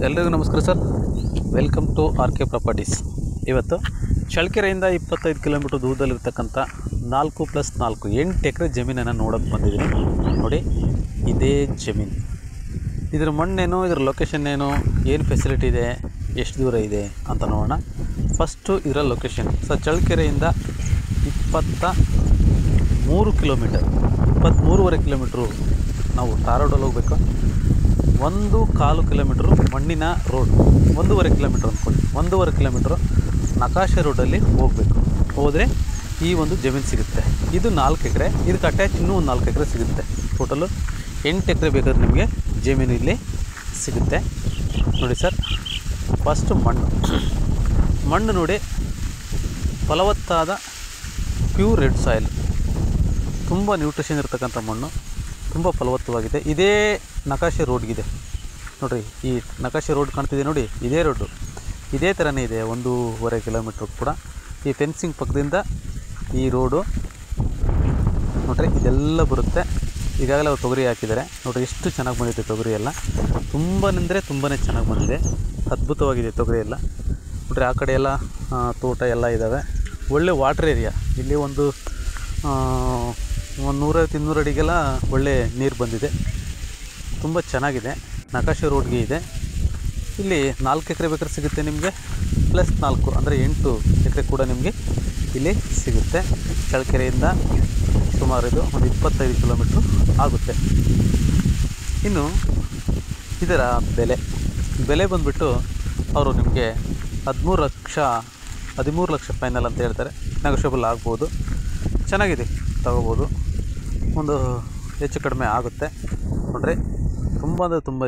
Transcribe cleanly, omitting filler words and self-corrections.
ಎಲ್ರಿಗೂ ನಮಸ್ಕಾರ sir. Welcome to R K properties. ಇವತ್ತು ಚಳ್ಳಕೆರೆಯಿಂದ 25 ಕಿಲೋಮೀಟ್ರ್ ದೂರದಲ್ಲಿರ್ತಕ್ಕಂಥ 4+4 8 ಎಕರೆ ಜಮೀನನ್ನು ನೋಡೋಕ್ಕೆ ಬಂದಿದ್ದೀನಿ. ನೋಡಿ, ಇದೇ ಜಮೀನು. ಇದ್ರ ಮಣ್ಣೇನು, ಇದ್ರ ಲೊಕೇಶನ್ ಏನು, ಏನು ಫೆಸಿಲಿಟಿ ಇದೆ, ಎಷ್ಟು ದೂರ ಇದೆ ಅಂತ ನೋಡೋಣ. ಫಸ್ಟು ಇದರ ಲೊಕೇಶನ್ ಸರ್, ಚಳ್ಳಕೆರೆಯಿಂದ 23 ಕಿಲೋಮೀಟರ್, 23.5 ಕಿಲೋಮೀಟ್ರು ನಾವು ಟಾರ್ ರೋಡಲ್ಲಿ ಹೋಗಬೇಕು. 1.25 ಕಿಲೋಮೀಟ್ರು ಮಣ್ಣಿನ ರೋಡ್, 1.5 ಕಿಲೋಮೀಟ್ರ್ ಅಂದ್ಕೊಳ್ಳಿ, 1.5 ಕಿಲೋಮೀಟ್ರು ನಕಾಶೆ ರೋಡಲ್ಲಿ ಹೋಗಬೇಕು. ಹೋದರೆ ಈ ಒಂದು ಜಮೀನು ಸಿಗುತ್ತೆ. ಇದು 4 ಎಕರೆ, ಇದಕ್ಕೆ ಅಟ್ಯಾಚ್ ಇನ್ನೂ ಒಂದು 4 ಎಕರೆ ಸಿಗುತ್ತೆ. ಟೋಟಲು 8 ಎಕರೆ ಬೇಕಾದ್ರೆ ನಿಮಗೆ ಜಮೀನು ಇಲ್ಲಿ ಸಿಗುತ್ತೆ. ನೋಡಿ ಸರ್, ಫಸ್ಟು ಮಣ್ಣು ನೋಡಿ, ಫಲವತ್ತಾದ ಪ್ಯೂರ್ ರೆಡ್ ಸಾಯಿಲ್, ತುಂಬ ನ್ಯೂಟ್ರಿಷನ್ ಇರ್ತಕ್ಕಂಥ ಮಣ್ಣು, ತುಂಬ ಫಲವತ್ತವಾಗಿದೆ. ಇದೇ ನಕಾಶೆ ರೋಡ್ಗಿದೆ ನೋಡಿರಿ, ಈ ನಕಾಶೆ ರೋಡ್ ಕಾಣ್ತಿದೆ ನೋಡಿ, ಇದೇ ರೋಡು ಇದೇ ಥರನೇ ಇದೆ. 1.5 ಕಿಲೋಮೀಟ್ರ್ ಕೂಡ ಈ ಫೆನ್ಸಿಂಗ್ ಪಕ್ಕದಿಂದ ಈ ರೋಡು ನೋಡಿರಿ, ಇದೆಲ್ಲ ಬರುತ್ತೆ. ಈಗಾಗಲೇ ಅವ್ರು ತೊಗರಿ ಹಾಕಿದ್ದಾರೆ ನೋಡಿರಿ, ಎಷ್ಟು ಚೆನ್ನಾಗಿ ಬಂದಿದೆ ತೊಗರಿ ಎಲ್ಲ, ತುಂಬಾ ಚೆನ್ನಾಗಿ ಬಂದಿದೆ, ಅದ್ಭುತವಾಗಿದೆ ತೊಗರಿ ಎಲ್ಲ. ನೋಡಿರಿ, ಆ ಕಡೆ ಎಲ್ಲ ತೋಟ ಎಲ್ಲ ಇದ್ದಾವೆ, ಒಳ್ಳೆ ವಾಟರ್ ಏರಿಯಾ. ಇಲ್ಲಿ ಒಂದು 150-200 ಅಡಿಗೆಲ್ಲ ಒಳ್ಳೆ ನೀರು ಬಂದಿದೆ, ತುಂಬ ಚೆನ್ನಾಗಿದೆ. ನಕಾಶೆ ರೋಡ್ಗೆ ಇದೆ. ಇಲ್ಲಿ 4 ಎಕರೆ ಬೇಕಾದ್ರೆ ಸಿಗುತ್ತೆ ನಿಮಗೆ, +4 ಅಂದರೆ 8 ಎಕರೆ ಕೂಡ ನಿಮಗೆ ಇಲ್ಲಿ ಸಿಗುತ್ತೆ. ಚಳ್ಳಕೆರೆಯಿಂದ ಸುಮಾರು ಇದು ಒಂದು 25 ಕಿಲೋಮೀಟ್ರು ಆಗುತ್ತೆ. ಇನ್ನು ಇದರ ಬೆಲೆ ಬಂದುಬಿಟ್ಟು ಅವರು ನಿಮಗೆ 13 ಲಕ್ಷ ಫೈನಲ್ ಅಂತ ಹೇಳ್ತಾರೆ. ನೆಗೋಷಿಯಬಲ್ ಆಗ್ಬೋದು, ಚೆನ್ನಾಗಿದೆ, ತಗೋಬೋದು, ಒಂದು ಹೆಚ್ಚು ಕಡಿಮೆ ಆಗುತ್ತೆ. ನೋಡ್ರಿ, ತುಂಬ ಅಂದರೆ ತುಂಬ